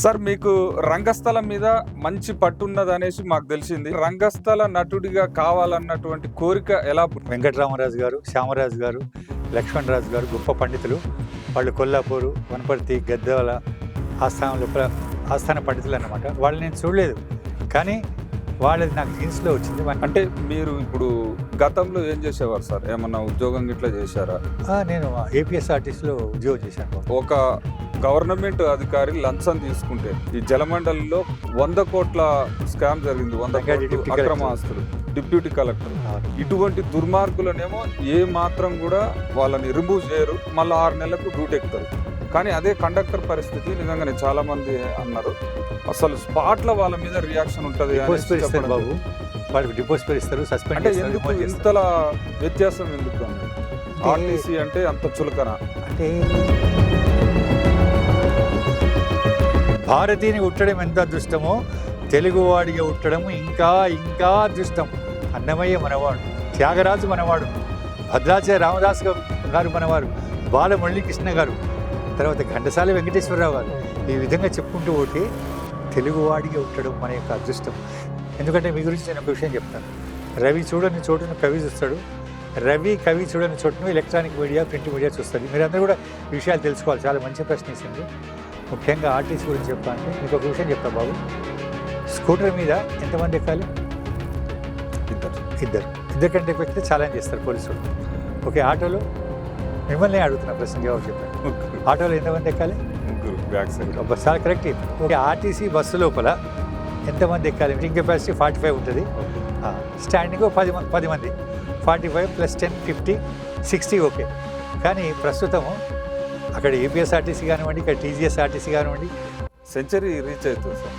Sir మీకు రంగస్థలం మీద మంచి పట్టున్నదనేసి మాకు తెలిసింది. రంగస్థల నటుడిగా కావాలన్నటువంటి కోరిక ఎలా వెంకటరామరాజు గారు, శ్యామరాజు గారు, లక్ష్మణరాజు గారు గొప్ప పండితులు. వాళ్ళు కొల్లాపూరు, వనపర్తి, గద్దెల ఆస్థాన పండితులు అన్నమాట. వాళ్ళని నేను చూడలేదు, కానీ వాళ్ళది నాకు జీన్స్లో వచ్చింది. అంటే మీరు ఇప్పుడు గతంలో ఏం చేసేవారు సార్? ఏమన్నా ఉద్యోగం గిట్లా చేశారా? నేను ఏపీఎస్ఆర్టీసీలో ఉద్యోగం చేశాను. ఒక గవర్నమెంట్ అధికారి లంచం తీసుకుంటే ఈ జలమండలిలో 100 కోట్ల స్కామ్ జరిగింది. 100 కోట్లు అక్రమ ఆస్తులు. డిప్యూటీ కలెక్టర్ ఇటువంటి దుర్మార్గులనేమో ఏ మాత్రం కూడా వాళ్ళని రిమూవ్ చేయరు, మళ్ళీ 6 నెలలకు డ్యూటీ ఎక్కుతారు. కానీ అదే కండక్టర్ పరిస్థితి నిజంగానే చాలా మంది అన్నారు, అసలు స్పాట్ లో వాళ్ళ మీద రియాక్షన్ ఉంటది బాబు. వాళ్ళకి డిపోజిట్ ఇస్తారు, సస్పెండ్ అంటే ఎందుకు ఇంతలా వ్యత్యాసం ఎందుకు? ఆర్టీసీ అంటే అంత చులకన? అంటే భారతీయుని ఉట్టడం ఎంత అదృష్టమో తెలుగువాడిగా ఉట్టడం ఇంకా ఇంకా అదృష్టం. అన్నమయ్య మనవాడు, త్యాగరాజు మనవాడు, భద్రాచార్య రామదాస్ గారు మనవారు, బాలమురళీకృష్ణ గారు, తర్వాత ఘంటసాల వెంకటేశ్వరరావు గారు. ఈ విధంగా చెప్పుకుంటూ పోతే తెలుగువాడిగా ఉట్టడం మన యొక్క అదృష్టం. ఎందుకంటే మీ గురించి నేను ఒక విషయం చెప్తాను. రవి చూడని చోటును కవి చూస్తాడు, రవి కవి చూడని చోటును ఎలక్ట్రానిక్ మీడియా, ప్రింట్ మీడియా చూస్తుంది. మీరందరూ కూడా ఈ విషయాలు తెలుసుకోవాలి. చాలా మంచి ప్రశ్న ఇస్తుంది. ముఖ్యంగా ఆర్టీసీ గురించి చెప్పాలంటే మీకు ఒక విషయం చెప్తాను బాబు. స్కూటర్ మీద ఎంతమంది ఎక్కాలి? ఇద్దరు కంటే ఎక్కితే ఛాలెంజ్ చేస్తారు పోలీసులు. ఓకే, ఆటోలో మిమ్మల్ని అడుగుతున్నా ప్రశ్న జవాబు చెప్పాను. ఆటోలో ఎంతమంది ఎక్కాలి? చాలా కరెక్ట్. ఓకే, ఆర్టీసీ బస్సు లోపల ఎంతమంది ఎక్కాలి? సీటింగ్ కెపాసిటీ 45 ఉంటుంది. స్టాండింగ్ 10 మంది, 45 + 10 50 60. ఓకే, కానీ ప్రస్తుతము అక్కడ ఏపీఎస్ఆర్టీసీ కానివ్వండి, ఇక్కడ టీజీఎస్ఆర్టీసీ కానివ్వండి, సెంచరీ రీచ్ అవుతుంది సార్.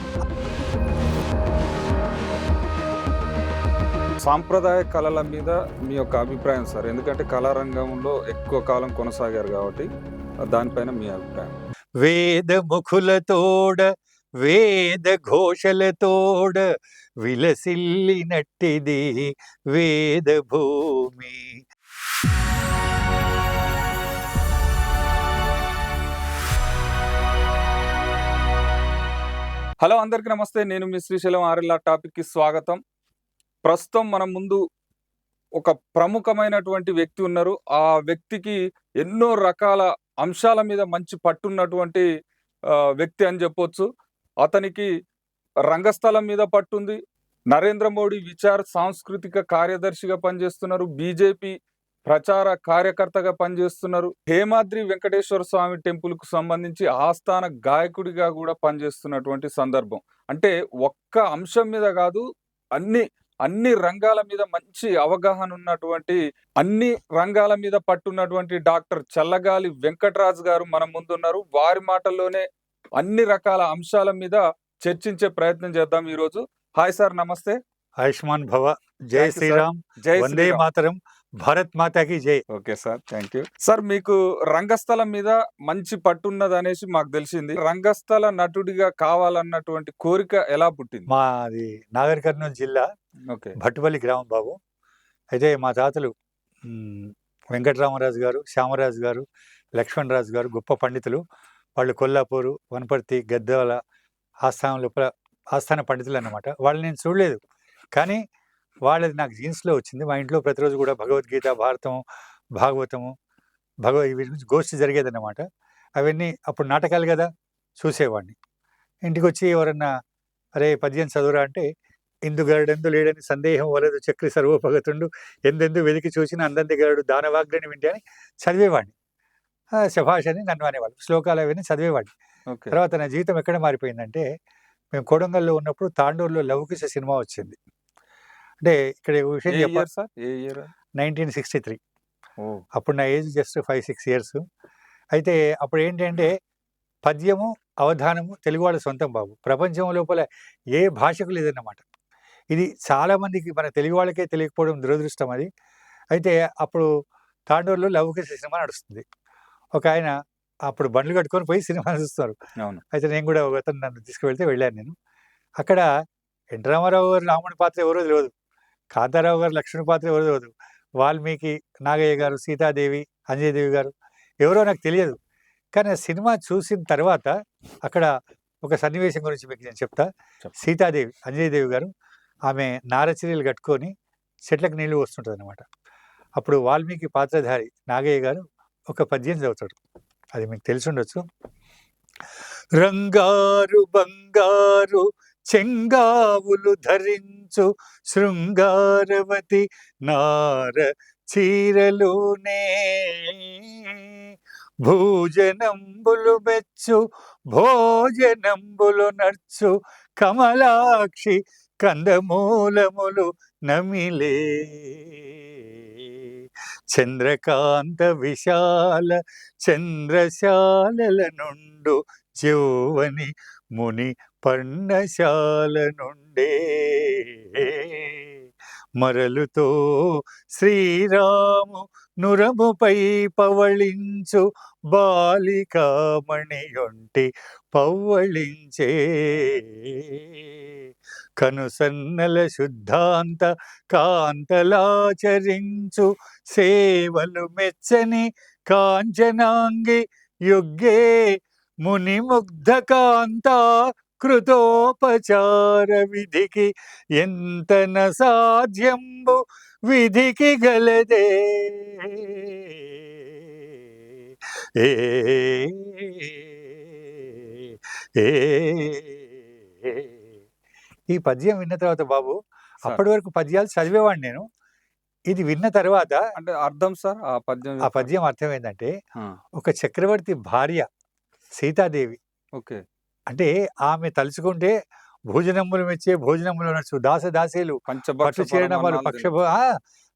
సాంప్రదాయ కళల మీద మీ యొక్క అభిప్రాయం సార్? ఎందుకంటే కళారంగంలో ఎక్కువ కాలం కొనసాగారు కాబట్టి దానిపైన మీ అభిప్రాయం. వేద ముఖులతోడ వేద ఘోషలతోడ విలసిల్లినట్టిది వేద భూమి. హలో, అందరికీ నమస్తే. నేను మీ శ్రీశైలం ఆర్ఎల్ఆర్ టాపిక్కి స్వాగతం. ప్రస్తుతం మన ముందు ఒక ప్రముఖమైనటువంటి వ్యక్తి ఉన్నారు. ఆ వ్యక్తికి ఎన్నో రకాల అంశాల మీద మంచి పట్టున్నటువంటి వ్యక్తి అని చెప్పొచ్చు. అతనికి రంగస్థలం మీద పట్టుంది. నరేంద్ర మోడీ విచార్ సాంస్కృతిక కార్యదర్శిగా పనిచేస్తున్నారు. బీజేపీ ప్రచార కార్యకర్తగా పనిచేస్తున్నారు. హేమాద్రి వెంకటేశ్వర స్వామి టెంపుల్కు సంబంధించి ఆస్థాన గాయకుడిగా కూడా పనిచేస్తున్నటువంటి సందర్భం. అంటే ఒక్క అంశం మీద కాదు, అన్ని రంగాల మీద మంచి అవగాహన ఉన్నటువంటి, అన్ని రంగాల మీద పట్టున్నటువంటి డాక్టర్ చల్లగాలి వెంకటరాజు గారు మన ముందున్నారు. వారి మాటల్లోనే అన్ని రకాల అంశాల మీద చర్చించే ప్రయత్నం చేద్దాం ఈరోజు. హాయ్ సార్, నమస్తే. ఆయుష్మాన్ భవ. జై శ్రీరామ్, జై వందే మాతరం, భారత్ మాతాకి జై. Okay sir, thank you. Sir మీకు రంగస్థలం మీద మంచి పట్టున్నది అనేసి మాకు తెలిసింది. రంగస్థల నటుడిగా కావాలన్నటువంటి కోరిక ఎలా పుట్టింది? మాది నాగర్ కర్నూలు జిల్లా, భట్టుపల్లి గ్రామం బాబు. అయితే మా తాతలు వెంకటరామరాజు గారు, శ్యామరాజు గారు, లక్ష్మణరాజు గారు గొప్ప పండితులు. వాళ్ళు కొల్లాపూరు, వనపర్తి, గద్దెల ఆస్థాన పండితులు అన్నమాట. వాళ్ళని నేను చూడలేదు, కానీ వాళ్ళది నాకు జీన్స్లో వచ్చింది. మా ఇంట్లో ప్రతిరోజు కూడా భగవద్గీత, భారతం, భాగవతము, వీటి గురించి గోష్ఠి జరిగేదన్నమాట. అవన్నీ అప్పుడు నాటకాలు కదా, చూసేవాడిని. ఇంటికి వచ్చి ఎవరన్నా అరే పద్యం చదువురా అంటే, ఇందు గరుడెందు లేడని సందేహం వలదు చక్రి సర్వోపగతుండు, ఎందెందు వెతికి చూసిన అందంది గరుడు దానవాగ్ని వింటే అని చదివేవాడిని. శభాష్ అని నన్ను అనేవాళ్ళు. శ్లోకాలు అవన్నీ చదివేవాడిని. తర్వాత నా జీవితం ఎక్కడ మారిపోయిందంటే, మేము కొడంగల్లో ఉన్నప్పుడు తాండూరులో లవకుశ సినిమా వచ్చింది. అంటే ఇక్కడ విషయం చెప్పారు సార్, 1963. అప్పుడు నా ఏజ్ జస్ట్ 5-6 ఇయర్స్. అయితే అప్పుడు ఏంటంటే పద్యము, అవధానము తెలుగు వాళ్ళ సొంతం బాబు. ప్రపంచం లోపల ఏ భాషకు లేదన్నమాట. ఇది చాలామందికి, మన తెలుగు వాళ్ళకే తెలియకపోవడం దురదృష్టం అది. అయితే అప్పుడు తాండూరులో లవకుశ సినిమా నడుస్తుంది. ఒక ఆయన అప్పుడు బండ్లు కట్టుకొని పోయి సినిమా చూస్తారు. అయితే నేను కూడా ఒక అతను నన్ను తీసుకువెళ్తే వెళ్ళాను నేను. అక్కడ ఎన్ రామారావు గారు రాముడి పాత్ర ఎవరో తెలియదు, కాంతారావు గారు లక్ష్మణుడి పాత్ర ఎవరో తెలియదు, వాల్మీకి, నాగయ్య గారు, సీతాదేవి, అంజయదేవి గారు ఎవరో నాకు తెలియదు. కానీ ఆ సినిమా చూసిన తర్వాత అక్కడ ఒక సన్నివేశం గురించి మీకు నేను చెప్తా. చెప్పండి. సీతాదేవి, అంజనీదేవి గారు ఆమె నారచీరలు కట్టుకొని చెట్లకు నీళ్లు పోస్తుంటదనమాట. అప్పుడు వాల్మీకి పాత్రధారి నాగయ్య గారు ఒక పద్యం చదువుతాడు. అది మీకు తెలిసుండొచ్చు. రంగారు బంగారు చెంగావులు ధరించు శృంగారవతి నార చీరలునే భూజనంబులు మెచ్చు భోజనంబులు నర్చు కమలాక్షి కందమూలములు నమిలే చంద్రకాంత విశాల చంద్రశాలల నుండు జౌవని ముని పర్ణశాల నుండే మరలుతో శ్రీరాము నురముపై పవళించు బాలికామణియొంటి పవ్వళించే కనుసన్నల శుద్ధాంత కాంతలాచరించు సేవలు మెచ్చని కాంచనాంగి యుగ్గే ముని ముగ్ధ కాంత కృతోపచార విధికి ఎంతన సాధ్యంబు విధికి గలదే ఏ ఏ ఈ పద్యం విన్న తర్వాత బాబు, సార్. అప్పటి వరకు పద్యాలు చదివేవాడిని నేను. ఇది విన్న తర్వాత అంటే అర్థం సార్ ఆ పద్యం ఆ యొక్క? పద్యం అర్థం ఏందంటే, ఆ! ఒక చక్రవర్తి భార్య సీతాదేవి. ఓకే. అంటే ఆమె తలుచుకుంటే భోజనములు మెచ్చే భోజనములు నచ్చు దాసదాసీలు పంచభక్ష పట్టు చీరనమ్మలు పరమాన్నాలు పక్ష తినొచ్చు.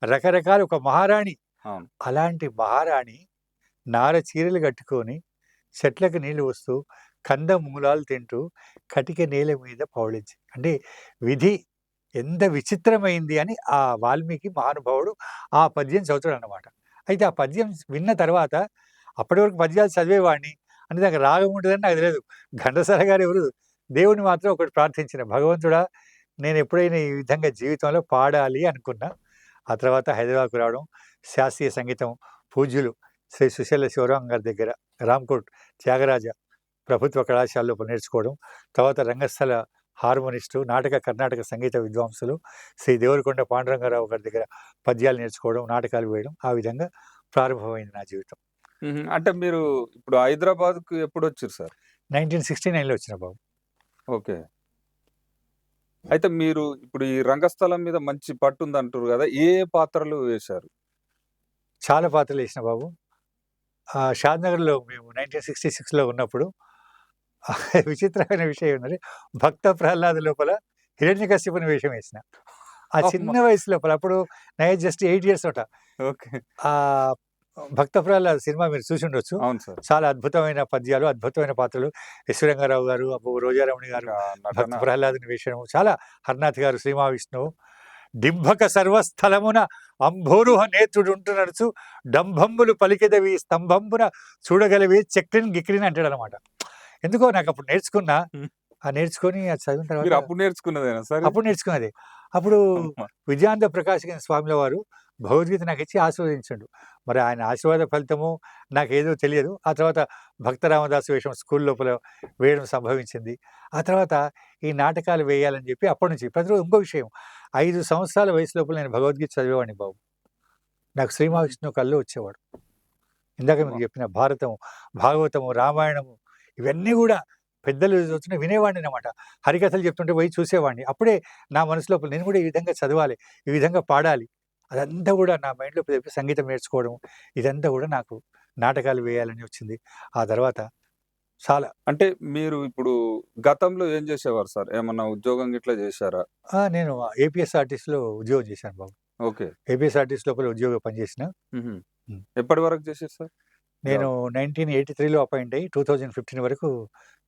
రకరకాల ఒక మహారాణి. అవును. అలాంటి మహారాణి నార చీరలు కట్టుకొని చెట్లకు నీళ్లు వస్తూ కంద మూలాలు తింటూ కటిక నేల మీద పౌళించి, అంటే విధి ఎంత విచిత్రమైంది అని ఆ వాల్మీకి మహానుభావుడు ఆ పద్యం చదువుతాడు అన్నమాట. అయితే ఆ పద్యం విన్న తర్వాత అప్పటి వరకు పద్యాలు చదివేవాడిని, అంటే నాకు రాగం ఉంటుందని నాకు తెలియదు. ఘంటసాల గారు ఎవరు, దేవుని మాత్రం ఒకటి ప్రార్థించిన, భగవంతుడా నేను ఎప్పుడైనా ఈ విధంగా జీవితంలో పాడాలి అనుకున్నా. ఆ తర్వాత హైదరాబాద్కు రావడం, శాస్త్రీయ సంగీతం పూజ్యులు శ్రీ సుశీల శివరాం గారి దగ్గర రామ్కోట్ త్యాగరాజ ప్రభుత్వ కళాశాలలో నేర్చుకోవడం, తర్వాత రంగస్థల హార్మోనిస్టు, కర్ణాటక సంగీత విద్వాంసులు శ్రీ దేవరకొండ పాండురంగారావు గారి దగ్గర పద్యాలు నేర్చుకోవడం, నాటకాలు వేయడం, ఆ విధంగా ప్రారంభమైంది నా జీవితం. హుహు. అంటే మీరు ఇప్పుడు హైదరాబాద్‌కు ఎప్పుడొచ్చిర్రు సార్? 1969లో వచ్చిన బాబు. ఓకే. అయితే మీరు ఇప్పుడు ఈ రంగస్థలం మీద మంచి పట్టుందంటుర్రు గదా! ఏ పాత్రలు వేశారు? చాలా పాత్రలు వేసిన బాబు. షాద్‌నగర్‌లో మేము 1966లో ఉన్నప్పుడు విచిత్రమైన విషయం ఏంటంటే, భక్త ప్రహ్లాద లోపల హిరణ్యకశిపుని వేషం వేసిన. ఆ అమ్మ! చిన్న వయసు లోపల, అప్పుడు నా ఏజ్ జస్ట్ 8 ఇయర్స్ అట. ఓకే. భక్త ప్రహ్లాద సినిమా మీరు చూసుండొచ్చు. అవును సార్. చాలా అద్భుతమైన పద్యాలు, అద్భుతమైన పాత్రలు. ఎస్. రంగారావు గారు, రోజారమణి గారు ఇంకా భక్త నటన ప్రహ్లాదుని వేషము, చాలా హర్నాథ్ గారు, శ్రీ మహావిష్ణువు. డింభక సర్వస్థలమున అంభోరుహ నేత్రుడుంటునడుచు డంభంబులు పలికెదవి స్తంభంబున చూడగలివి చక్రిన్ గిక్రిన్ అంటాడనమాట. ఎందుకో నాకు అప్పుడు నేర్చుకున్నా. హ్మ్. నేర్చుకొని అది చదివిన మీరు తర్వాత అప్పుడు నేర్చుకున్నదేనా సార్ ఇది? అప్పుడు నేర్చుకున్నది. అప్పుడు అమ్మ! విజయాంత ప్రకాశ్ స్వామిల వారు భగవద్గీత నాకిచ్చి ఆశీర్వదించిండు. మరి ఆయన ఆశీర్వాద ఫలితమో నాకేదో తెలియదు. ఆ తర్వాత భక్త రామదాసు వేషం స్కూల్ లోపల వేయడం సంభవించింది. ఆ తర్వాత ఈ నాటకాలు వేయాలని చెప్పి అప్పటి నుంచి ప్రతిరోజు ఇంకో విషయం, 5 సంవత్సరాల వయసు లోపల నేను భగవద్గీత చదివేవాడిని బాబు. నాకు శ్రీ హుహు. మహావిష్ణువు కల్లో వచ్చేవాడు. ఇందాక మీకు అమ్మ! చెప్పిన భారతము, భాగవతము, రామాయణము ఇవన్నీ గూడా పెద్దలు చదువుతుంటే వినేవాడిని అన్నమాట. హరికథలు చెప్తుంటే పోయి చూసేవాడిని. అప్పుడే నా మనసు లోపల నేను కూడా ఈ విధంగా చదవాలి, ఈ విధంగా పాడాలి. అదంతా కూడా నా మైండ్‌లో సంగీతం నేర్చుకోవడం, ఇదంతా కూడా నాకు నాటకాలు వేయాలని వచ్చింది. ఆ తర్వాత చాలా అంటే మీరు ఇప్పుడు గతంలో ఏం చేసేవారు సార్? ఏమన్నా ఉద్యోగం గిట్లా చేశారా? నేను ఏపీఎస్ఆర్టీసీలో ఉద్యోగం చేశాను బాబు. ఓకే. ఏపీఎస్ఆర్టీసీ లోపల ఉద్యోగం పనిచేసిన. హుహు. హ్మ్. ఎప్పటి వరకు చేశారు సార్ నేను జాబ్? 1983లో అపాయింట్ అయ్యి 2015 వరకు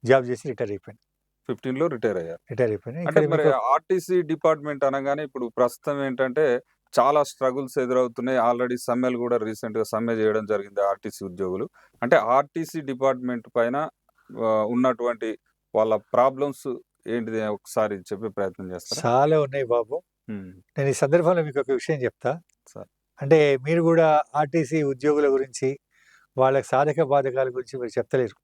జాబ్ చేసి రిటైర్ అయిపోయాను. 15లో రిటైర్ అయ్యారు. అంటే అంటే మరి మీకు ఆర్టీసీ డిపార్ట్‌మెంట్ అనగానే ఇప్పుడు ప్రస్తుతం ఏంటంటే చాలా స్ట్రగుల్స్ ఎదురవుతున్నాయి. ఆల్రెడీ సమ్మెలు గూడా రీసెంట్‌గా సమ్మె జేయడం జరిగింది ఆర్టీసీ ఉద్యోగులు. అంటే ఆర్టీసీ డిపార్ట్‌మెంట్ పైన ఉన్నటువంటి వాళ్ళ ప్రాబ్లమ్స్ ఏంటిది ఒకసారి చెప్పే ప్రయత్నం చేస్తారా? చాలా ఉన్నాయి బాబు. హ్మ్. నేను ఈ సందర్భంలో మీకు ఒక విషయం చెప్తా. సార్. అంటే మీరు కూడా ఆర్టీసీ ఉద్యోగుల గురించి, వాళ్ళకి సాధక బాధకాల గురించి మీరు చెప్తలేరు.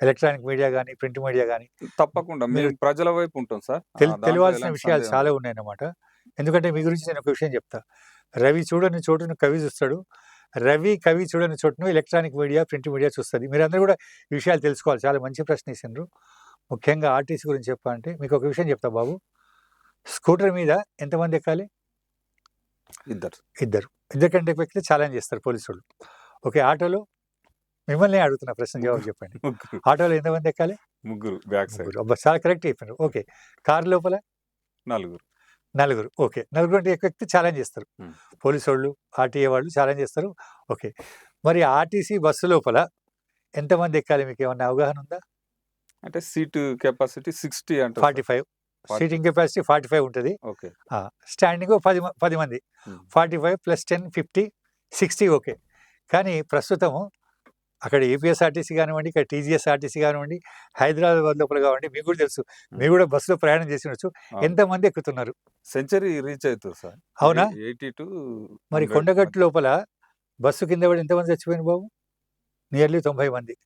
ఎలక్ట్రానిక్ మీడియా గానీ, ప్రింట్ మీడియా గానీ తప్పకుండా మీరు మేము ప్రజల వైపు ఉంటాం సార్. దాంట్లో తెలియాల్సిన ఎలాంటి విషయాలు సందేహం చాలా లేదు. ఉన్నాయన్నమాట. ఎందుకంటే మీ గురించి నేను ఒక విషయం చెప్తా. రవి చూడని చోటును కవి చూస్తాడు. రవి, కవి చూడని చోటును ఎలక్ట్రానిక్ మీడియా, ప్రింట్ మీడియా చూస్తది. మీరందరూ కూడా ఈ విషయాలు తెలుసుకోవాలి. చాలా మంచి ప్రశ్న ఏసిండ్రు. ముఖ్యంగా ఆర్టీసీ గురించి చెప్పాలంటే మీకొక విషయం చెప్తా బాబు. స్కూటర్ మీద ఎంతమంది ఎక్కాలి? ఇద్దరు. ఇద్దరు. ఇద్దరికంటే ఎక్కువ ఎక్కితే ఛాలెంజ్ చేస్తారు పోలీసోళ్ళు. ఓకే. ఆటోలో మిమ్మల్నే అడుగుతున్న ప్రశ్న జవాబు చెప్పండి. ముగ్గురు. ఆటోలో ఎంతమంది ఎక్కాలి? ముగ్గురు బ్యాక్ సైడ్. ముగ్గురు. అబ్బా! చాలా కరెక్ట్ చెప్పినారు. ఓకే. కారు లోపల? నలుగురు. నలుగురు. ఓకే. నలుగురు అంటే ఎక్కువ ఎక్కితే ఛాలెంజ్ చేస్తారు. హ్మ్. పోలీసోళ్ళు, ఆర్టీఏ వాళ్ళు ఛాలెంజ్ చేస్తారు. ఓకే. మరి ఆర్టీసీ బస్సు లోపల ఎంతమంది ఎక్కాలి మీకేమన్నా అవగాహన ఉందా? అంటే సీటు కెపాసిటీ 60 అంటారు సార్. 45. సీటింగ్ కెపాసిటీ 45 ఉంటది. ఓకే. స్టాండింగ్ 10 మంది. హ్మ్. 45 + 10 50 60 ఓకే. కానీ ప్రస్తుతము అక్కడ ఏపీఎస్ఆర్టీసీ కానివ్వండి, ఇక్కడ టీజీఎస్ఆర్టీసీ కానివ్వండి, హైదరాబాద్ లోపల కావండి, మీకు కూడా తెలుసు. మీరు కూడా బస్సులో ప్రయాణం చేసి ఉండొచ్చు. అవును. ఎంతమంది ఎక్కుతున్నారు? సెంచరీ రీచ్ అవుతుంది సార్. అవునా? 80 to మరి 100 కొండగట్టు లోపల బస్సు కింద పడి ఎంతమంది చచ్చిపోయిండ్రు బాబు? నియర్లీ 90 మంది.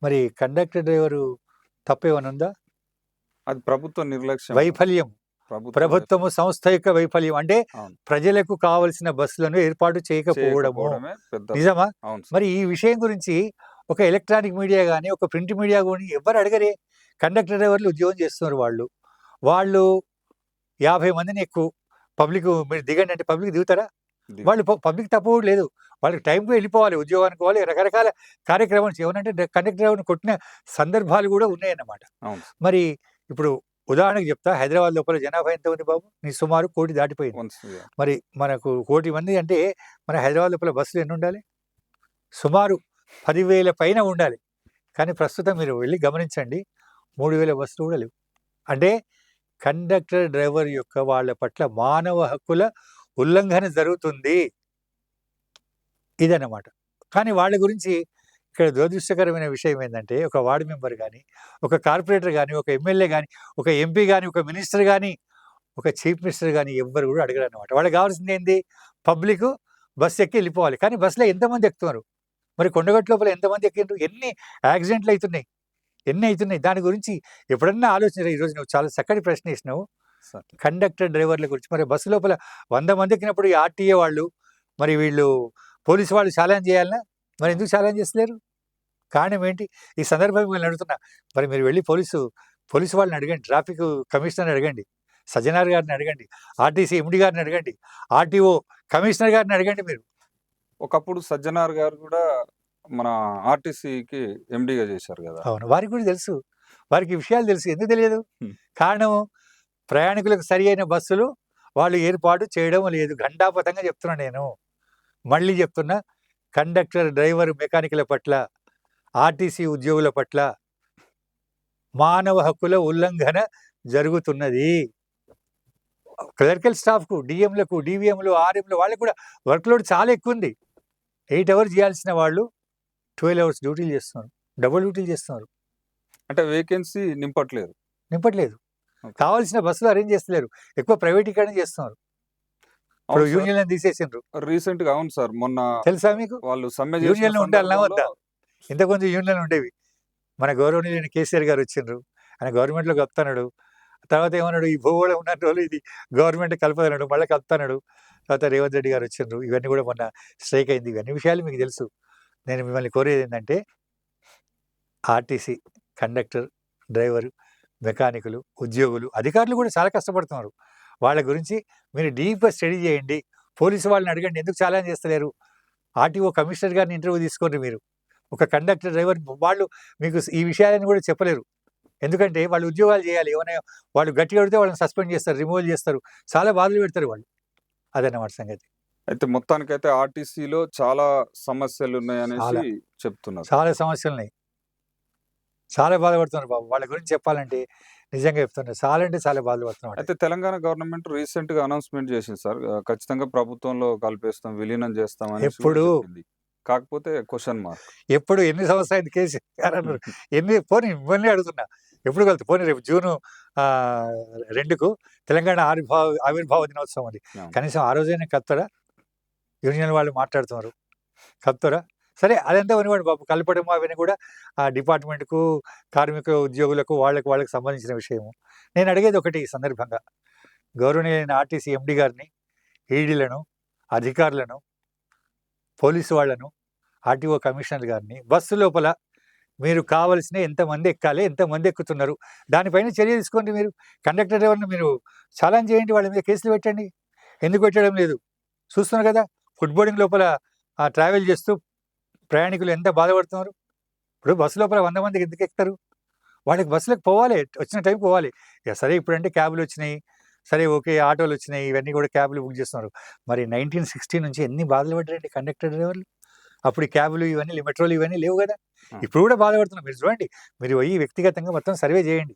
మరి కండక్టర్, డ్రైవరు తప్పేమైనా ఉందా? అది ప్రభుత్వ నిర్లక్ష్యం. వైఫల్యం. ప్రభుత్వము, సంస్థ యొక్క వైఫల్యం. అంటే అవును. ప్రజలకు కావలసిన బస్సులను ఏర్పాటు చేయకపోవడము. చేయకపోవడమే పెద్ద. నిజమా? అవును సార్. మరి ఈ విషయం గురించి ఒక ఎలక్ట్రానిక్ మీడియా గాని, ఒక ప్రింట్ మీడియా గాని ఎవ్వరు అడగరే. కండక్టర్, డ్రైవర్లు ఉద్యోగం చేస్తున్నారు వాళ్ళు. వాళ్ళు 50 మందిని పబ్లిక్ మీరు దిగండి అంటే పబ్లిక్ దిగుతారా? వాళ్ళు పబ్లిక్ తప్పు కూడా లేదు. వాళ్ళకి టైంకి వెళ్ళిపోవాలి, ఉద్యోగానికి పోవాలి, రకరకాల కార్యక్రమాలు ఏమనంటే కండక్టర్ డ్రైవర్ని కొట్టిన సందర్భాలు కూడా ఉన్నాయన్నమాట. అవును. మరి ఇప్పుడు ఉదాహరణకు చెప్తా, హైదరాబాద్ లోపల జనాభా ఎంత ఉంది బాబు? సుమారు 1 కోటి దాటిపోయింది. Once yeah. మరి మనకు 1 కోటి మంది అంటే మన హైదరాబాద్ లోపల బస్సులు ఎన్ని ఉండాలి? సుమారు 10,000 పైన ఉండాలి. కానీ ప్రస్తుతం మీరు వెళ్ళి గమనించండి, 3,000 బస్సులు కూడా లేవు. అంటే కండక్టర్, డ్రైవర్ యొక్క వాళ్ళ పట్ల మానవ హక్కుల ఉల్లంఘన జరుగుతుంది. ఇదన్నమాట. కానీ వాళ్ళ గురించి ఇక్కడ దురదృష్టకరమైన విషయం ఏందంటే, ఒక వార్డ్ మెంబర్ గాని, ఒక కార్పొరేటర్ గాని, ఒక ఎమ్మెల్యే గాని, ఒక ఎంపీ గాని, ఒక మినిస్టర్ గాని, ఒక చీఫ్ మినిస్టర్ గాని ఎవ్వరు కూడా అడగరన్నమాట. వాళ్ళకి కావాల్సింది ఏంది? పబ్లిక్ బస్సు ఎక్కి వెళ్ళిపోవాలి. కానీ బస్సులో ఎంతమంది ఎక్కుతున్నారు? మరి కొండగట్టు లోపల ఎంతమంది ఎక్కిండ్రు? ఎన్ని యాక్సిడెంట్లు అవుతున్నాయి? ఎన్ని అవుతున్నాయి? దాని గురించి ఎప్పుడన్నా ఆలోచించరా? ఈరోజు నువ్వు చాలా చక్కటి ప్రశ్న వేసినావు. సార్. కండక్టర్, డ్రైవర్ల గురించి. మరి బస్సు లోపల 100 మంది ఎక్కినప్పుడు ఈ ఆర్టీఏ వాళ్ళు, మరి వీళ్ళు పోలీసు వాళ్ళు ఛాలెంజ్ చేయాలనా? మరి ఎందుకు ఛాలెంజ్ చేస్తలేరు? కారణం ఏంటి? ఈ సందర్భంగా మిమ్మల్ని అడుగుతున్నా. మరి మీరు వెళ్ళి పోలీసు వాళ్ళని అడగండి, ట్రాఫిక్ కమిషనర్ని అడగండి, సజ్జనార్ గారిని అడగండి, ఆర్టీసీ ఎండీ గారిని అడగండి, ఆర్టీఓ కమిషనర్ గారిని అడగండి మీరు. ఒకప్పుడు సజ్జనార్ గారు కూడా మన ఆర్టీసీకి ఎండీగా చేశారు కదా. అవును. వారికి కూడా తెలుసు. వారికి ఈ విషయాలు తెలుసు. ఎందుకు తెలియదు? హ్మ్. కారణం ప్రయాణికులకు సరి అయిన బస్సులు వాళ్ళు ఏర్పాటు చేయడం లేదు. ఘంటాపథంగా చెప్తున్నా నేను. మళ్ళీ చెప్తున్నా, కండక్టర్, డ్రైవర్, మెకానికుల పట్ల, ఆర్టీసీ ఉద్యోగుల పట్ల మానవ హక్కుల ఉల్లంఘన జరుగుతున్నది. క్లరికల్ స్టాఫ్‌కు, డీఎంలకు, డీవీఎంలు, ఆర్ఎంలు వాళ్ళకి కూడా వర్క్ లోడ్ చాలా ఎక్కువ ఉంది. 8 అవర్స్ చేయాల్సిన వాళ్ళు 12 అవర్స్ డ్యూటీలు చేస్తున్నారు. డబుల్ డ్యూటీలు చేస్తున్నారు. అంటే వేకెన్సీ నింపట్లేదు. ఓకే. కావాల్సిన బస్సులు అరేంజ్ చేస్తలేరు. ఎక్కువ ప్రైవేటీకరణ చేస్తున్నారు. ఇప్పుడు అవును సార్. యూనియన్‌లను తీసేసిండ్రు. రీసెంట్‌గా అవును సార్. మొన్న తెలుసా మీకు? వాళ్ళు సమ్మె చేసిన యూనియన్‌లు ఉండాలనా వద్దా? సందర్భంలో ఇంతకుముందు యూనియన్‌లు ఉండేవి. మన గౌరవనీయులైన కేసీఆర్ గారు వచ్చిండ్రు. ఆయన గవర్నమెంట్‌లో కలుపుతున్నాడు. తర్వాత ఏమన్నాడు? ఈ భూగోళం ఉన్న రోజులు ఇది గవర్నమెంట్ కలపదన్నాడు. మళ్ళీ కలుపుతున్నాడు. తర్వాత రేవంత్ రెడ్డి గారు వచ్చిండ్రు. ఇవన్నీ కూడా మొన్న స్ట్రైక్ అయింది. ఇవన్నీ విషయాలు మీకు తెలుసు. నేను మిమ్మల్ని కోరేది ఏంటంటే, ఆర్టీసీ కండక్టర్, డ్రైవరు, మెకానికులు, ఉద్యోగులు, అధికారులు కూడా చాలా కష్టపడుతున్నారు. వాళ్ళ గురించి మీరు డీప్‌గా స్టడీ చేయండి. పోలీసు వాళ్ళని అడగండి, ఎందుకు ఛాలెంజ్ చేస్తలేరు? ఆర్టీఓ కమిషనర్ గారిని ఇంటర్వ్యూ తీసుకోండి మీరు. ఒక కండక్టర్, డ్రైవర్ వాళ్ళు మీకు ఈ విషయాలను కూడా చెప్పలేరు. ఎందుకంటే వాళ్ళు ఉద్యోగాలు చేయాలి. ఏమైనా వాళ్ళు గట్టిగా అడిగితే వాళ్ళని సస్పెండ్ చేస్తారు, రిమూవల్ చేస్తారు. చాలా బాధలు పెడతారు వాళ్ళు. అదన్నమాట సంగతి. అయితే మొత్తానికైతే ఆర్టీసీలో చాలా సమస్యలున్నాయనేసి చెప్తున్నారు. చాలా సమస్యలున్నాయి. చాలా బాధపడుతున్నారు బాబు. వాళ్ళ గురించి చెప్పాలంటే నిజంగా చెప్తున్నారు. చాలా అంటే చాలా బాధలు పడుతున్నారు. అయితే తెలంగాణ గవర్నమెంట్ రీసెంట్‌గా అనౌన్స్‌మెంట్ చేసింది సార్. ఖచ్చితంగా ప్రభుత్వంలో కలిపేస్తాం, విలీనం చేస్తాం అనేసి కూడా ఎప్పుడు? చెప్పింది. కాకపోతే క్వెషన్ మార్క్. ఎప్పుడు ఎన్ని సంవత్సరాలు కేసీఆర్ గారు అన్నారు? పోనీ మిమ్మల్ని అడుగుతున్నా. ఎప్పుడు కలుగుతారు? పోనీ రేపు జూను 2కు తెలంగాణ ఆవిర్భావ దినోత్సవం ఉంది. అవును. కనీసం ఆ రోజైనా కలుపుతారా? యూనియన్ వాళ్ళు మాట్లాడుతున్నారు. కలుపుతారా? సరే అదంతా ఉన్నవాడు బాబు కలపడము అవన్నీ కూడా ఆ డిపార్ట్మెంట్‌కు, కార్మిక ఉద్యోగులకు వాళ్ళకి సంబంధించిన విషయము. నేను అడిగేది ఒకటి ఈ సందర్భంగా గౌరవనీయులైన ఆర్టీసీ ఎండీ గారిని, ఈడీలను, అధికారులను, పోలీసు వాళ్ళను, ఆర్టీఓ కమిషనర్ గారిని బస్సు లోపల మీరు కావాల్సిన ఎంతమంది ఎక్కాలి, ఎంతమంది ఎక్కుతున్నారు, దానిపైన చర్య తీసుకోండి మీరు. కండక్టర్ డ్రైవర్‌ని మీరు చాలాన్ చేయండి, వాళ్ళ మీద కేసులు పెట్టండి. ఎందుకు పెట్టడం లేదు? చూస్తున్నారు కదా! ఫుడ్ బోర్డింగ్ లోపల ట్రావెల్ చేస్తూ ప్రయాణికులు ఎంత బాధపడుతున్నారు. ఇప్పుడు బస్సు లోపల 100 మంది ఎందుకు ఎక్కుతారు? వాళ్ళకి బస్సులకు పోవాలి, వచ్చిన టైంకి పోవాలి. సరే ఇప్పుడంటే క్యాబ్‌లొచ్చినాయి. సరే ఓకే. ఆటోలొచ్చినాయి. ఇవన్నీ కూడా క్యాబ్‌లు బుక్ చేస్తున్నారు. మరి 1960 నుంచి ఎన్ని బాధలు పడ్డారండి కండక్టర్ డ్రైవర్లు. అప్పుడు ఈ క్యాబ్‌లు ఇవన్నీ మెట్రోలు ఇవన్నీ లేవు గదా! ఇప్పుడు కూడా బాధపడుతున్నారు. మీరు చూడండి. మీరు పోయి వ్యక్తిగతంగా మొత్తం సర్వే చేయండి.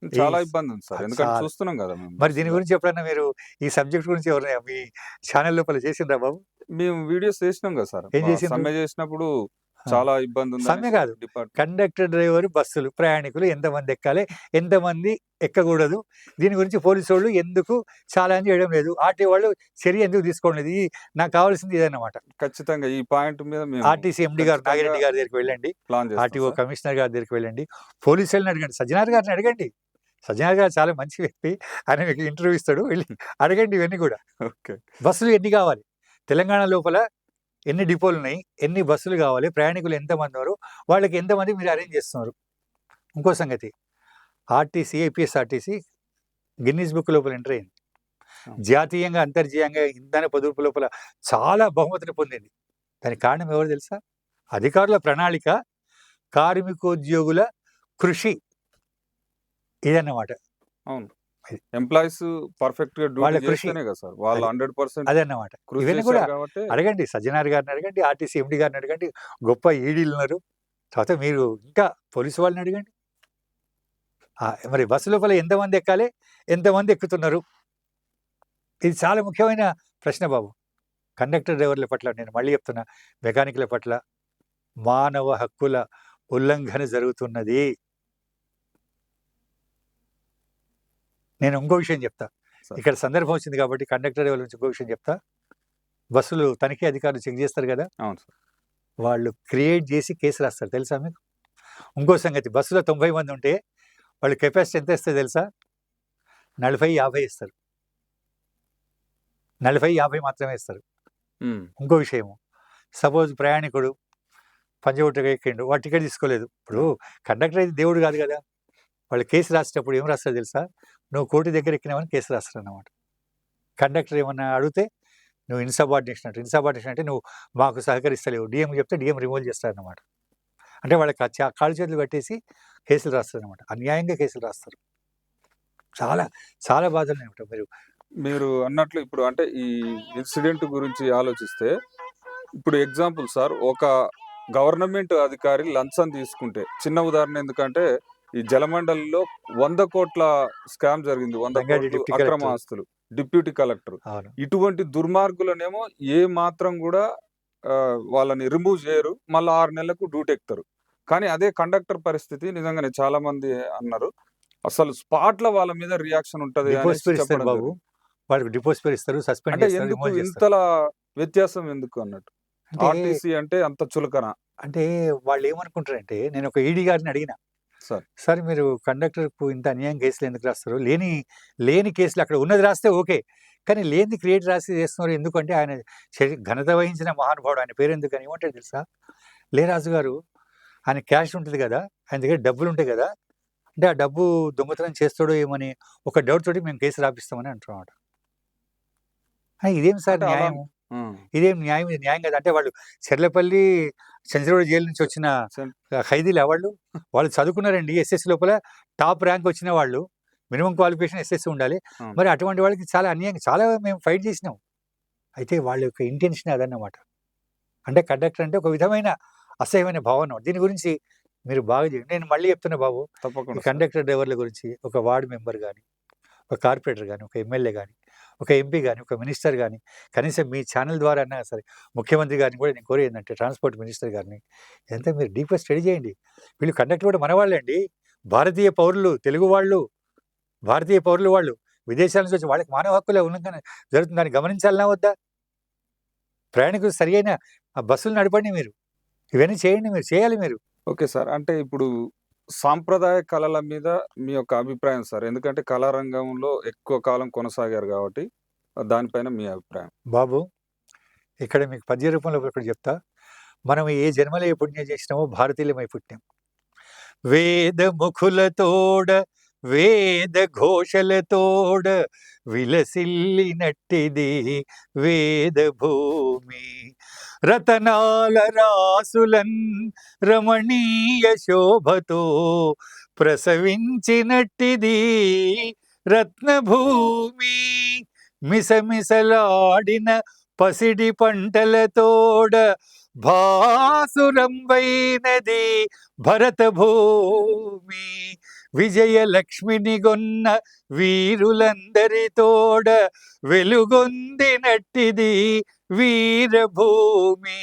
చాలా ఇబ్బంది ఉంది సార్. ఎందుకంటే చాలా. చూస్తున్నాం కదా మేము మరి దీని బస్సులో. గురించి ఎప్పుడన్నా మీరు ఈ సబ్జెక్ట్ గురించి ఎవరైనా మీ ఛానల్ లోపల చేసిండ్రా బాబు? మేము వీడియోస్ చేసినాం కదా సార్. ఏం చేసిండ్రు? సమ్మె చేసినప్పుడు ఆ! చాలా ఇబ్బంది సమ్మె ఉందనేసి కాదు. డిపార్ట్మెంట్ కండక్టర్, డ్రైవరు, బస్సులు ప్రయాణికులు ఎంతమంది ఎక్కాలి, ఎంతమంది ఎక్కకూడదు, దీని గురించి పోలీసోళ్ళు ఎందుకు చాలాన్ చేయడం లేదు, ఆర్టీఓ వాళ్ళు చర్య ఎందుకు తీసుకోవడం లేదు, నాకు కావాల్సింది ఇదన్నమాట. ఖచ్చితంగా ఈ పాయింట్ మీద మేము ఆర్టీసీ ఎండీ గారు ఖచ్చితంగా నాగిరెడ్డి గారి దగ్గరికి వెళ్ళండి, ప్లాన్ చేస్తాం ఆర్టీఓ సార్. కమిషనర్ గారి దగ్గరికి వెళ్ళండి, పోలీసులను అడగండి, సజ్జనార్ గారిని అడగండి. సజ్జనార్ గారు చాలా మంచి వ్యక్తి. ఆయన మీకు ఇంటర్వ్యూ ఇస్తాడు. వెళ్ళి అడగండి ఇవన్నీ కూడా. ఓకే. బస్సులు ఎన్ని కావాలి? తెలంగాణ లోపల ఎన్ని డిపోలున్నాయి? ఎన్ని బస్సులు కావాలి? ప్రయాణికులు ఎంతమంది ఉన్నారు? వాళ్ళకి ఎంతమంది మీరు అరేంజ్ చేస్తున్నారు? ఇంకో సంగతి ఆర్టీసీ, ఏపీఎస్ఆర్టీసీ గిన్నీస్ బుక్ లోపల ఎంటర్ అయింది. జాతీయంగా, అంతర్జాతీయంగా ఇంధన పొదుపు లోపల చాలా బహుమతిని పొందింది. దానికి కారణం ఎవరు తెలుసా? అధికారుల ప్రణాళిక, కార్మికోద్యోగుల కృషి ఇదన్నమాట. అవును. అది. ఎంప్లాయీస్ పర్ఫెక్ట్‌గా వాళ్ళ డ్యూటీ కృషి. చేస్తేనే కదా సార్. వాళ్ళు అది. 100% అదన్నమాట. కృషి ఇవన్నీ కూడా చేశారు కాబట్టి అడగండి. సజ్జనార్ గారిని అడగండి, ఆర్టీసీ ఎండీ గారిని అడగండి, గొప్ప ఈడీలున్నారు. తర్వాత మీరు ఇంకా పోలీసు వాళ్ళని అడగండి. మరి బస్సు లోపల ఎంతమంది ఎక్కాలి? ఎంతమంది ఎక్కుతున్నారు? ఇది చాలా ముఖ్యమైన ప్రశ్న బాబు. కండక్టర్, డ్రైవర్ల పట్ల నేను మళ్ళీ చెప్తున్నా, మెకానిక్‌ల పట్ల మానవ హక్కుల ఉల్లంఘన జరుగుతున్నది. నేను ఇంకో విషయం చెప్తా. సార్. ఇక్కడ సందర్భం వచ్చింది కాబట్టి కండక్టర్ డ్రైవర్ల నుంచి ఇంకో విషయం చెప్తా. బస్సులు తనిఖీ అధికారులు చెక్ చేస్తారు కదా! అవును సార్. వాళ్ళు క్రియేట్ చేసి కేసు రాస్తారు తెలుసా మీకు? ఇంకో సంగతి బస్సులో 90 మంది ఉంటే వాళ్ళు కెపాసిటీ ఎంత ఇస్తే తెలుసా? 40, 50 ఇస్తారు. 40, 50 మాత్రమే ఇస్తారు. హ్మ్. ఇంకో విషయము, సపోజ్ ప్రయాణికుడు పంజగుట్టగా ఎక్కిండు, వాడు టికెట్ తీసుకోలేదు. ఇప్పుడు కండక్టర్ అయితే దేవుడు కాదు కదా! వాళ్ళు కేసు రాసేటప్పుడు ఏం రాస్తారు తెలుసా? నువ్వు కోటి దగ్గర ఎక్కినావని కేసు రాస్తారన్నమాట. కండక్టర్ ఏమన్నా అడిగితే నువ్వు ఇన్సబార్డినేషన్ అంటారు. ఇన్సబార్డినేషన్ అంటే నువ్వు మాకు సహకరిస్తలేవు. డీఎం చెప్తే డీఎం రిమూవ్ చేస్తారన్నమాట. అంటే వాళ్ళకి కాళ్ళు చేతులు కట్టేసి కేసులు రాస్తారన్నమాట. అన్యాయంగా కేసులు రాస్తారు. చాలా చాలా బాధలు ఉంటాయి. మీరు అన్నట్లు ఇప్పుడు అంటే ఈ ఇన్సిడెంట్ గురించి ఆలోచిస్తే, ఇప్పుడు ఎగ్జాంపుల్ సార్ ఒక గవర్నమెంట్ అధికారి లంచం తీసుకుంటే, చిన్న ఉదాహరణ ఎందుకంటే ఈ జలమండలిలో 100 కోట్ల స్కామ్ జరిగింది. 100 రంగారెడ్డి కోట్లు డిప్టీ అక్రమ కలెక్టర్. ఆస్తులు. Deputy collector. అవును. ఇటువంటి దుర్మార్గులనేమో ఏ మాత్రం కూడా వాళ్ళని రిమూవ్ చేయరు. మళ్ళా 6 నెలలకు డ్యూటీ ఎక్కుతారు. కానీ అదే కండక్టర్ పరిస్థితి నిజంగానే చాలా మంది అన్నారు. అసలు స్పాట్‌లో వాళ్ళ మీద రియాక్షన్ ఉంటది డిపోస్ అనేసి పేరు ఇస్తారు చెప్పడం బాబు. జరిగింది. వాళ్ళకి డిపోస్ పేరు ఇస్తారు, సస్పెండ్ అంటే చేస్తారు, ఎందుకు రిమూవ్ చేస్తారు. ఇంతలా వ్యత్యాసం ఎందుకు అన్నట్టు? అంటే ఆర్టీసీ అంటే అంత చులకన. అంటే వాళ్ళు ఏమనుకుంటారంటే, నేను ఒక ఈడీ గారిని అడిగిన, సార్. సార్ మీరు కండక్టర్‌కు ఇంత అన్యాయం కేసులు ఎందుకు రాస్తారు? లేని కేసులు అక్కడ ఉన్నది రాస్తే ఓకే. కానీ లేనిది క్రియేట్ రాసి చేస్తున్నారు ఎందుకంటే ఆయన ఘనత వహించిన మహానుభావుడు. ఆయన పేరు ఎందుకని ఏమంటాడు తెలుసా? లేరాజు గారు ఆయన క్యాష్ ఉంటుంది కదా! ఆయన దగ్గర డబ్బులుంటాయి కదా! అంటే ఆ డబ్బు దొంగతనం చేస్తాడో ఏమని ఒక డౌట్ తోటి మేము కేసు రాపిస్తామని అంటున్నమాట. ఇదేం సార్ అంటే అలా న్యాయము? హ్మ్. ఇదేం న్యాయం? ఇది న్యాయం కాదు. అంటే వాళ్ళు చెర్లపల్లి, చంద్రగూడ జైలు నుంచి వచ్చిన సెన్ ఖైదీలా వాళ్ళు? వాళ్ళు చదువుకున్నారండి. ఎస్ఎస్‌సి లోపల టాప్ ర్యాంక్ వచ్చిన వాళ్ళు. మినిమమ్ క్వాలిఫికేషన్ ఎస్ఎస్‌సి ఉండాలి. అవును. మరి అటువంటి వాళ్ళకి చాలా అన్యాయం, చాలా మేము ఫైట్ చేసినాం. అయితే వాళ్ళ యొక్క ఇంటెన్షన్ అదన్నమాట. అంటే కండక్టర్ అంటే ఒక విధమైన అసహ్యమైన భావన. దీని గురించి మీరు బాగా నేను మళ్ళీ చెప్తున్నా బాబు, ఈ తప్పకుండా సార్. కండక్టర్ డ్రైవర్ల గురించి ఒక వార్డ్ మెంబర్ గాని, ఒక కార్పొరేటర్ గాని, ఒక ఎమ్మెల్యే గాని, ఒక ఎంపీ గాని, ఒక మినిస్టర్ గాని, కనీసం మీ ఛానల్ ద్వారా అన్నా సరే ముఖ్యమంత్రి గారిని కూడా నేను కోరేది ఏందంటే ట్రాన్స్‌పోర్ట్ మినిస్టర్ గారిని, ఇదంతా మీరు డీప్‌గా స్టడీ చేయండి. వీళ్ళు కండక్టర్ కూడా మనవాళ్ళే అండి. భారతీయ పౌరులు, తెలుగు వాళ్ళు, భారతీయ పౌరులు వాళ్ళు. విదేశాల నుంచి వచ్చి వాళ్ళకి మానవ హక్కుల ఉల్లంఘన జరుగుతుంది. దాన్ని గమనించాలనా వద్దా? ప్రయాణికులు సరియైన బస్సులు నడపండి మీరు. ఇవన్నీ చేయండి, మీరు చేయాలి మీరు. Okay sir. అంటే ఇప్పుడు సాంప్రదాయ కళల మీద మీ యొక్క అభిప్రాయం సార్. ఎందుకంటే కళారంగంలో ఎక్కువ కాలం కొనసాగారు గాబట్టి దానిపైన మీ అభిప్రాయం. బాబు, ఇక్కడ మీకు పద్య రూపంలో ఒకటి చెప్తా. మనం ఏ జన్మలో ఏ పుణ్యం చేసినామో భారతీయులమై పుట్టాం. వేద ముఖులతోడ వేద ఘోషలతోడ విలసిల్లినట్టిది వేద భూమి. రతనాల రాసులన్ రమణీయ శోభతో ప్రసవించినట్టిది రత్నభూమి. మిసమిసలాడిన పసిడి పంటలతోడ భాసురంబైనది భరత భూమి. విజయలక్ష్మిని గొన్న వీరులందరితోడ వెలుగొందినట్టిది వీరభూమి.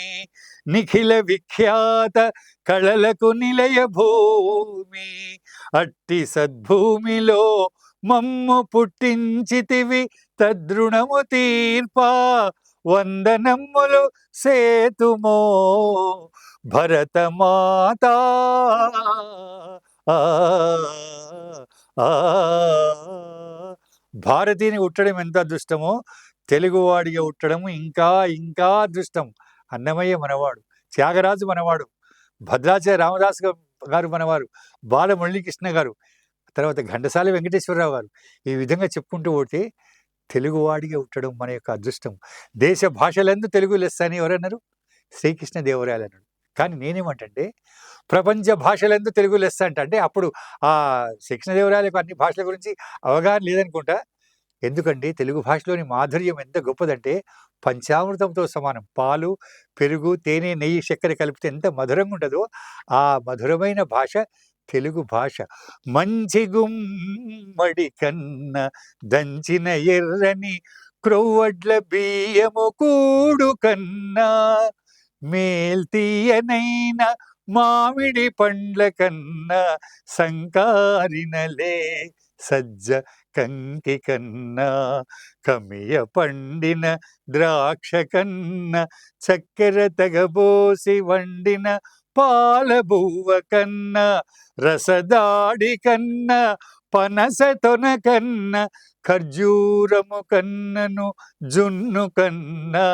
నిఖిల విఖ్యాత కళలకు నిలయ భూమి. అట్టి సద్భూమిలో మమ్ము పుట్టించితివి తద్రుణము తీర్పా వందనమ్ములు సేతుమో భరతమాత. భారతీయుని ఉట్టడం ఎంత అదృష్టమో తెలుగువాడిగా ఉట్టడం ఇంకా ఇంకా అదృష్టం. అన్నమయ్య మనవాడు, త్యాగరాజు మనవాడు, భద్రాచల రామదాస్ గారు మనవారు, బాలమురళీకృష్ణ గారు, తర్వాత ఘంటసాల వెంకటేశ్వరరావు గారు. ఈ విధంగా చెప్పుకుంటూ పోతే తెలుగువాడిగా ఉట్టడం మన యొక్క అదృష్టం. దేశ భాషలందు తెలుగు లెస్స అని ఎవరన్నారు? శ్రీకృష్ణదేవరాయలు అన్నాడు. కానీ నేనేమంటే ప్రపంచ భాషలందు తెలుగు లెస్స అంటే అప్పుడు ఆ శ్రీకృష్ణదేవరాయలకు అన్ని భాషల గురించి అవగాహన లేదనుకుంటా. ఎందుకంటే తెలుగు భాషలోని మాధుర్యం ఎంత గొప్పదంటే పంచామృతంతో సమానం. పాలు, పెరుగు, తేనె, నెయ్యి, చక్కెర కలిపితే ఎంత మధురంగా ఉంటుందో ఆ మధురమైన భాష తెలుగు భాష. మంచి గుమ్మడి కన్న దంచిన ఎర్రని క్రొవ్వడ్ల బియ్యము కూడు కన్నా మేల్తీయనైన మామిడి పండ్ల కన్నా సంకారినలే సజ్జ కంకి కన్నా కమియ పండిన ద్రాక్ష కన్నా చక్కెర తగబోసి వండిన పాలబువ్వ కన్నా రసదాడి కన్నా పనస తొన కన్నా ఖర్జూరము కన్నను జున్ను కన్నా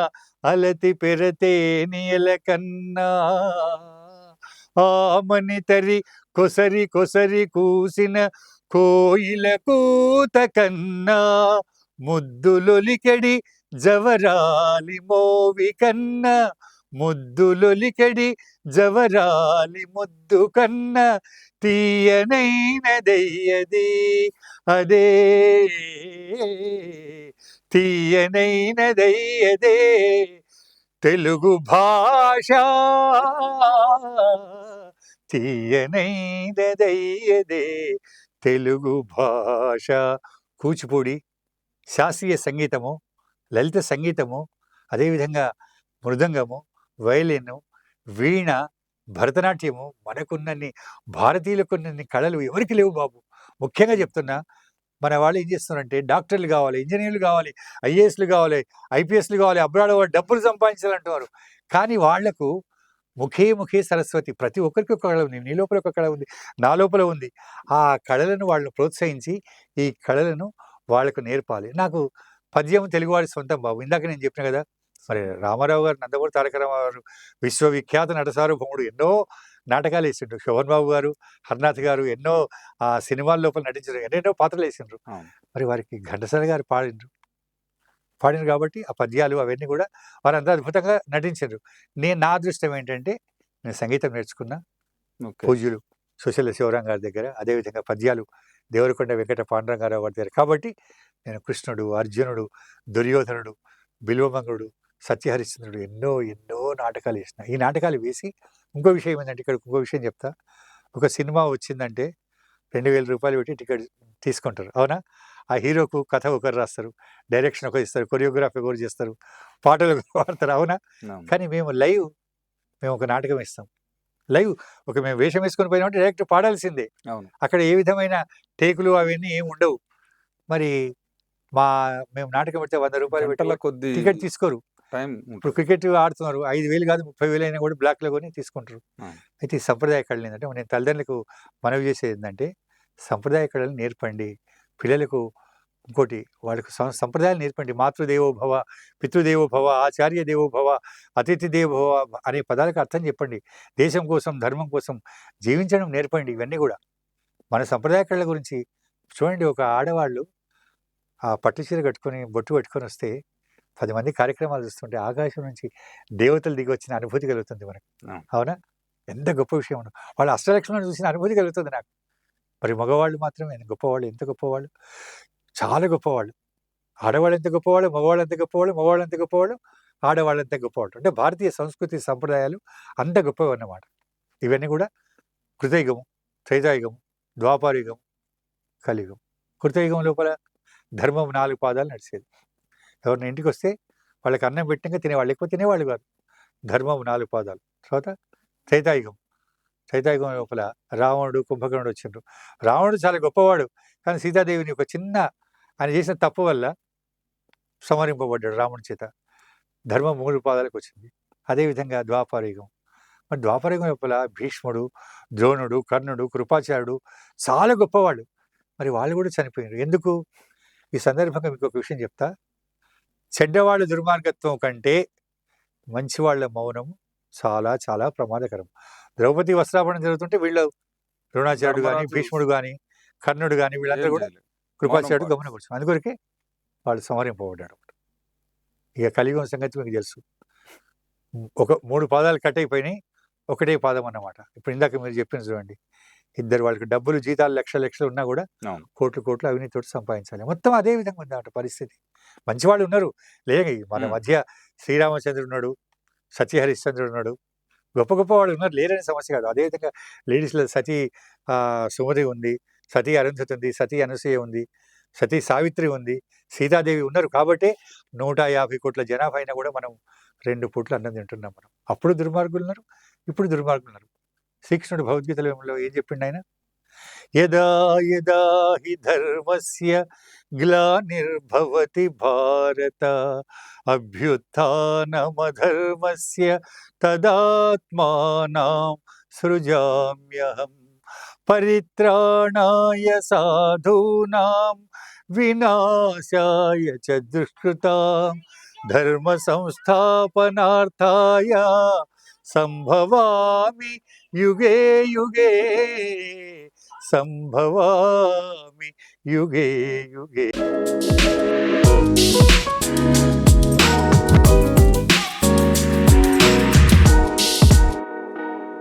అలతి పెరతేనియల కన్నా ఆమని తరి కొసరి కొసరి కూసిన కోయిల కూత కన్నా ముద్దులొలికెడి జవరాలి మోవి కన్నా ముద్దులొలికెడి జవరాలి ముద్దు కన్నా తీయనైనదయ్యది అదే తీయనైనదయ్యదే తెలుగు భాష తీయనైనదయ్యదే తెలుగు భాష. కూచిపూడి, శాస్త్రీయ సంగీతము, లలిత సంగీతము, అదేవిధంగా మృదంగము, వయలిన్, వీణ, భరతనాట్యము, మనకున్నన్ని భారతీయులకున్నన్ని కళలు ఎవరికి లేవు బాబు. ముఖ్యంగా చెప్తున్నా, మన వాళ్ళు ఏం చేస్తున్నారంటే డాక్టర్లు కావాలి, ఇంజనీర్లు కావాలి, ఐఏఎస్లు కావాలి, ఐపీఎస్లు కావాలి, అబ్రాడ్ డబ్బులు సంపాదించాలంటున్నారు. కానీ వాళ్లకు ముఖే సరస్వతి. ప్రతి ఒక్కరికి ఒక కళ ఉంది. నీ లోపల ఒక కళ ఉంది, నా లోపల ఉంది. ఆ కళలను వాళ్ళని ప్రోత్సహించి ఈ కళలను వాళ్ళకు నేర్పాలి. నాకు పద్యం తెలుగువాడి సొంతం బాబు. ఇందాక నేను చెప్పిన కదా, మరి రామారావు గారు, నందమూరి తారక రామారావు గారు విశ్వవిఖ్యాత నటసార్వభౌముడు, ఎన్నో నాటకాలు వేసిండ్రు. శోభన్ బాబు గారు, హర్నాథ్ గారు ఎన్నో సినిమాల లోపల నటించారు, ఎన్నెన్నో పాత్రలు వేసిండ్రు. మరి వారికి ఘంటసాల గారు పాడిన కాబట్టి ఆ పద్యాలు అవన్నీ కూడా వారంతా అద్భుతంగా నటించారు. నా అదృష్టం ఏంటంటే నేను సంగీతం నేర్చుకున్నా పూజ్యులు సుశీల శివరాం గారి దగ్గర, అదేవిధంగా పద్యాలు దేవరకొండ వెంకట పాండురంగారావు గారి దగ్గర. కాబట్టి నేను కృష్ణుడు, అర్జునుడు, దుర్యోధనుడు, బిల్వమంగుడు, సత్యహరిశ్చంద్రుడు ఎన్నో ఎన్నో నాటకాలు వేసిన. ఈ నాటకాలు వేసి ఇంకో విషయం ఏంటంటే, ఇక్కడ ఇంకో విషయం చెప్తా. ఒక సినిమా వచ్చిందంటే 2000 రూపాయలు పెట్టి టికెట్ తీసుకుంటారు, అవునా? ఆ హీరోకు కథ ఒకరు రాస్తారు, డైరెక్షన్ ఒకరు ఇస్తారు, కొరియోగ్రాఫీ ఒకరు చేస్తారు, పాటలు పాడతారు, అవునా? కానీ మేము ఒక నాటకం ఇస్తాం లైవ్. మేము వేషం వేసుకొని పోయినామంటే డైరెక్ట్ పాడాల్సిందే. అక్కడ ఏ విధమైన టేకులు అవన్నీ ఏమి ఉండవు. మరి మేము నాటకం పెడితే 100 రూపాయలు పెట్టి టికెట్ తీసుకోరు. టైం ఇప్పుడు ఉంటుంది. క్రికెట్ ఆడుతున్నారు 5,000 కాదు 30,000 అయినా కూడా బ్లాక్‌లో కొని తీసుకుంటారు. ఆ! అయితే ఈ సంప్రదాయ కళలు ఏందంటే నేను తల్లిదండ్రులకు మనవి చేసేది ఏందంటే సంప్రదాయ కళలు నేర్పండి. పిల్లలకు ఇంకోటి వాళ్ళకి సంప్రదాయాలు నేర్పండి. మాతృదేవో భవ, పితృదేవో భవ, ఆచార్య దేవో భవ, అతిథి దేవో భవ అనే పదాలకు అర్థం చెప్పండి. దేశం కోసం, ధర్మం కోసం జీవించడం నేర్పండి. ఇవన్నీ కూడా మన సంప్రదాయ కళల గురించి చూడండి. ఒక ఆడవాళ్ళు ఆ పట్టు చీర కట్టుకొని, బొట్టు పెట్టుకొని వస్తే 10 మంది కార్యక్రమాలు చూస్తుంటే ఆకాశం నుంచి దేవతలు దిగొచ్చిన అనుభూతి కలుగుతుంది మనకు. ఆ! అవునా? ఎంత గొప్ప విషయం. వాళ్ళ అష్టలక్షణాలను చూసిన అనుభూతి కలుగుతుంది నాకు. మరి మగవాళ్ళు మాత్రం గొప్పవాళ్ళు, ఎంత గొప్పవాళ్ళు, చాలా గొప్పవాళ్ళు. ఆడవాళ్ళు ఎంత గొప్పవాళ్ళు, మగవాళ్ళు ఎంత గొప్పవాళ్ళు, మగవాళ్ళు ఎంత గొప్పవాళ్ళు, ఆడవాళ్ళు ఎంత గొప్పవాళ్ళు. అంటే భారతీయ సంస్కృతి సంప్రదాయాలు అంత గొప్పవన్నమాట. ఇవన్నీ కూడా కృతయుగము, త్రేతాయుగము, ద్వాపరయుగం, కలియుగం. కృతయుగం లోపల ధర్మం 4 పాదాలు నడిచేది. ఎవరైనా ఇంటికొస్తే వాళ్ళకి అన్నం పెట్టినాక తినేవాళ్ళు, ఎక్కువ తినేవాళ్ళు కాదు. ధర్మం 4 పాదాలు. తర్వాత త్రేతాయుగం. త్రేతాయుగం లోపల రావణుడు, కుంభకర్ణుడు వచ్చిండ్రు. రావణుడు చాలా గొప్పవాడు. కానీ సీతాదేవిని ఒక చిన్న ఆయన చేసిన తప్పు వల్ల సంహరింపబడ్డాడు రాముడి చేత. ధర్మం 3 పాదాలకు వచ్చింది. అదేవిధంగా ద్వాపరయుగం. మరి ద్వాపరయుగం లోపల భీష్ముడు, ద్రోణుడు, కర్ణుడు, కృపాచార్యుడు చాలా గొప్పవాళ్ళు. మరి వాళ్ళు కూడా చనిపోయారు. ఎందుకు? ఈ సందర్భంగా మీకు ఒక విషయం చెప్తా. చెడ్డవాళ్ళ దుర్మార్గత్వం కంటే మంచివాళ్ళ మౌనం చాలా చాలా ప్రమాదకరం. ద్రౌపది వస్త్రాపహరణ జరుగుతుంటే వీళ్ళు ద్రోణాచార్యుడు గాని, ధర్మరాజు భీష్ముడు గాని, కర్ణుడు గాని ఏం వీళ్ళందరూ కూడా చేయలేదు. మౌనం కృపాచార్యుడు గమనం పాటిస్తారు. కూర్చున్నారు. అందుకొరకే వాళ్ళు సంహరింపబడ్డాడు. ఇక కలియుగం సంగతి మీకు తెలుసు. ఒక 3 పాదాలు కట్ అయిపోయినాయి. ఒకటే పాదం అన్నమాట. ఇప్పుడు ఇందాక మీరు చెప్పింది చూడండి. ఇద్దరు వాళ్ళకి డబ్బులు జీతాలు లక్షలు లక్షలు ఉన్నా కూడా అవును. కోట్లు కోట్లు అవినీతితోటి సంపాదించాలి. మొత్తం అదే విధంగా ఉందన్నమాట పరిస్థితి. మంచివాళ్ళు ఉన్నారు. మన హ్మ్. మధ్య శ్రీరామచంద్రుడు ఉన్నాడు, సత్యహరిశ్చంద్రుడు ఉన్నాడు. గొప్ప గొప్ప వాళ్ళు ఉన్నారు. లేరనే సమస్య కాదు. అదేవిధంగా లేడీస్‌లో సతీ సుమతి ఉంది, సతీ అరుంధతి ఉంది, సతీ అనసూయ ఉంది, సతీ సావిత్రి ఉంది, సీతాదేవి ఉన్నారు. కాబట్టే 150 కోట్ల జనాభా అయినా కూడా మనం 2 పూట్ల అన్నం తింటున్నాం మనం. అప్పుడు దుర్మార్గులున్నారు, ఇప్పుడు దుర్మార్గులున్నారు. శ్రీకృష్ణుడు భగవద్గీతలో ఏం చెప్పిండాయన? యదా యదా హి ధర్మస్య గ్లానిర్భవతి భారత అభ్యుత్థానమధర్మస్య తదాత్మానం సృజామ్యహం పరిత్రాణాయ సాధూనాం వినాశాయ చ దుష్కృతాం ధర్మ సంస్థాపనార్థాయ సంభవామి యుగే యుగే సంభవామి యుగే యుగే.